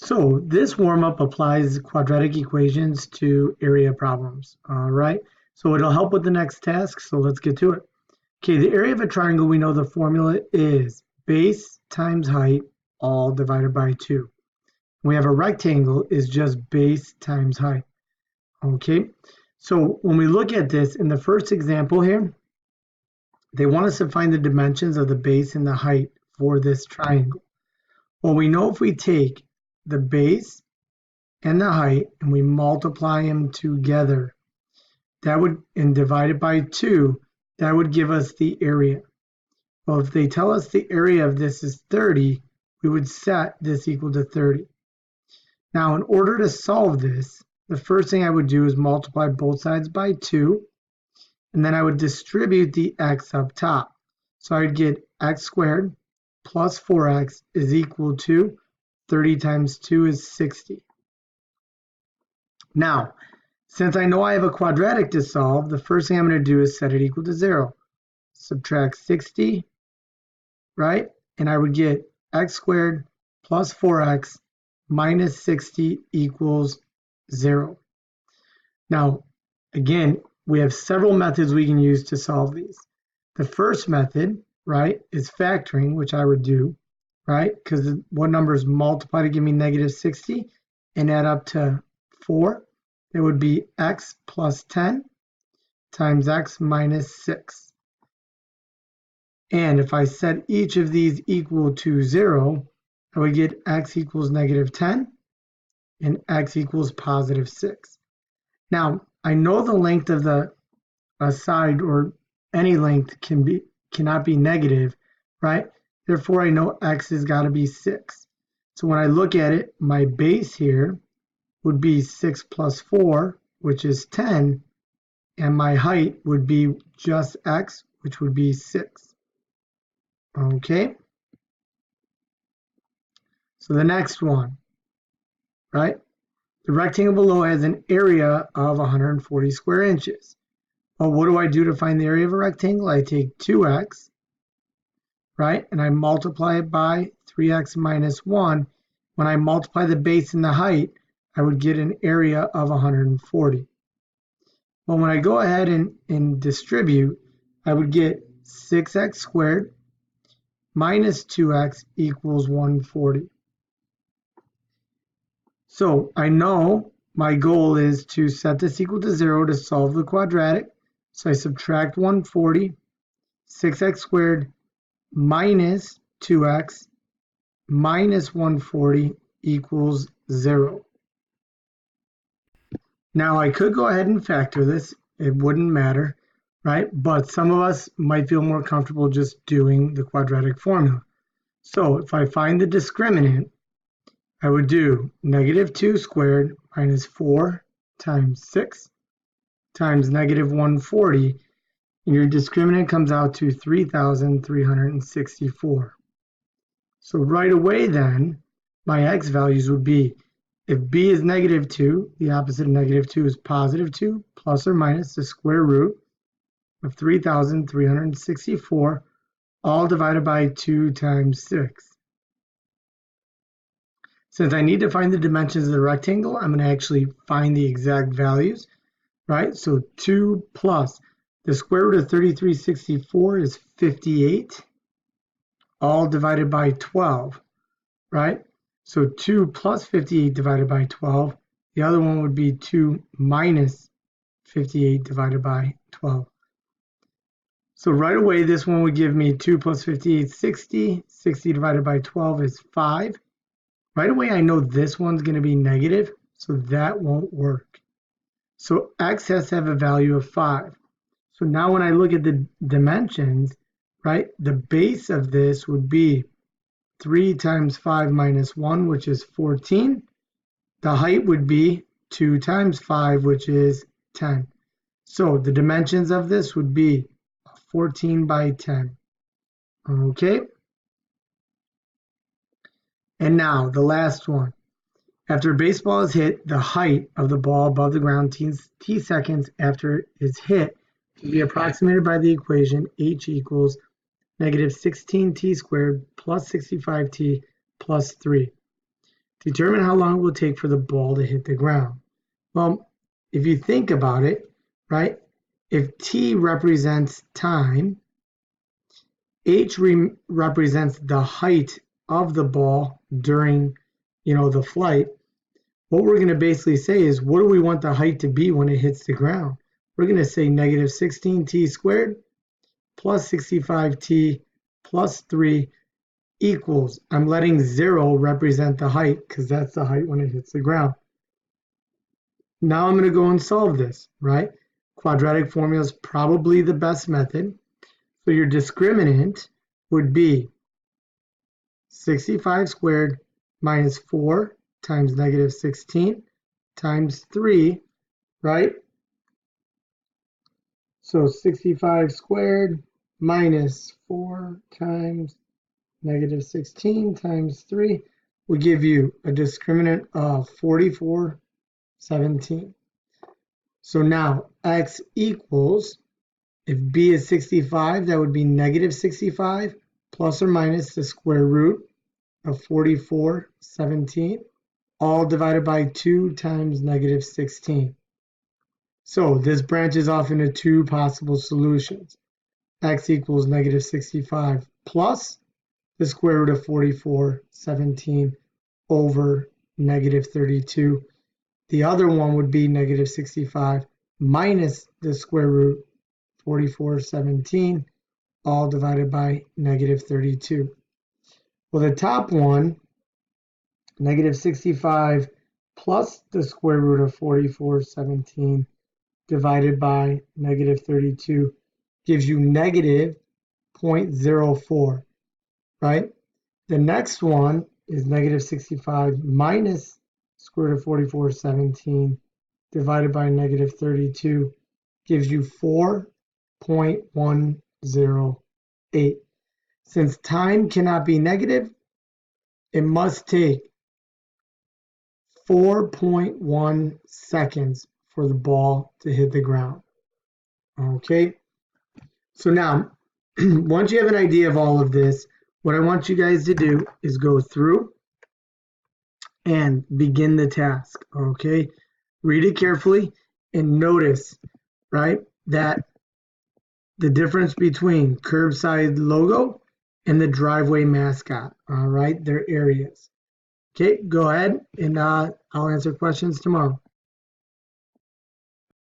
So this warm-up applies quadratic equations to area problems, all right? So it'll help with the next task, so let's get to it. Okay, the area of a triangle, we know the formula is base times height, all divided by 2. We have a rectangle is just base times height, okay? So when we look at this, in the first example here, they want us to find the dimensions of the base and the height for this triangle. Well, we know if we take the base and the height and we multiply them together, that would, and divide it by 2, that would give us the area. Well, if they tell us the area of this is 30, we would set this equal to 30. Now, in order to solve this, the first thing I would do is multiply both sides by 2, and then I would distribute the x up top. So I would get x squared plus 4x is equal to 30 times 2 is 60. Now, since I know I have a quadratic to solve, the first thing I'm going to do is set it equal to 0. Subtract 60, right? And I would get x squared plus 4x minus 60 equals 0. Now, again, we have several methods we can use to solve these. The first method, right, is factoring, which I would do, right? Because what numbers multiply to give me negative 60 and add up to 4? It would be x plus 10 times x minus 6. And if I set each of these equal to 0, I would get x equals negative 10 and x equals positive 6. Now, I know the length of the side, or any length, cannot be negative, right? Therefore, I know x has got to be 6. So when I look at it, my base here would be 6 plus 4, which is 10, and my height would be just x, which would be 6. Okay? So the next one, right? The rectangle below has an area of 140 square inches. Well, what do I do to find the area of a rectangle? I take 2x, right? And I multiply it by 3x minus 1. When I multiply the base and the height, I would get an area of 140. Well, when I go ahead and distribute, I would get 6x squared minus 2x equals 140. So I know my goal is to set this equal to 0 to solve the quadratic. So I subtract 140, 6x squared minus 2x minus 140 equals 0. Now I could go ahead and factor this. It wouldn't matter, right? But some of us might feel more comfortable just doing the quadratic formula. So if I find the discriminant, I would do negative 2 squared minus 4 times 6 times negative 140, and your discriminant comes out to 3,364. So right away then, my x values would be, if b is negative 2, the opposite of negative 2 is positive 2, plus or minus the square root of 3,364, all divided by 2 times 6. Since I need to find the dimensions of the rectangle, I'm going to actually find the exact values, right? So 2 plus the square root of 3,364 is 58, all divided by 12, right? So 2 plus 58 divided by 12. The other one would be 2 minus 58 divided by 12. So right away, this one would give me 2 plus 58 is 60. 60 divided by 12 is 5. Right away, I know this one's going to be negative, so that won't work. So x has to have a value of 5. So now when I look at the dimensions, right, the base of this would be 3 times 5 minus 1, which is 14. The height would be 2 times 5, which is 10. So the dimensions of this would be 14 by 10. Okay? And now the last one. After a baseball is hit, the height of the ball above the ground t seconds after it is hit can be approximated by the equation h equals negative 16t squared plus 65t plus 3. Determine how long it will take for the ball to hit the ground. Well, if you think about it, right, if t represents time, h represents the height of the ball during, the flight, what we're going to basically say is, what do we want the height to be when it hits the ground? We're going to say negative 16t squared plus 65t plus 3 equals, I'm letting 0 represent the height because that's the height when it hits the ground. Now I'm going to go and solve this, right? Quadratic formula is probably the best method. So your discriminant would be 65 squared minus 4 times negative 16 times 3, right? So 65 squared minus 4 times negative 16 times 3 will give you a discriminant of 4417. So now x equals, if b is 65, that would be negative 65 plus or minus the square root of 4417, all divided by 2 times negative 16. So this branches off into two possible solutions. X equals negative 65 plus the square root of 4417 over negative 32. The other one would be negative 65 minus the square root 4417, all divided by negative 32. Well, the top one, negative 65 plus the square root of 4417 divided by negative 32 gives you negative 0.04, right? The next one is negative 65 minus square root of 4417 divided by negative 32 gives you 4.108. Since time cannot be negative, it must take 4.1 seconds for the ball to hit the ground. Okay, so now, once you have an idea of all of this, what I want you guys to do is go through and begin the task, okay? Read it carefully and notice, right, that the difference between curbside logo and the driveway mascot, all right, their areas. Okay, go ahead and I'll answer questions tomorrow.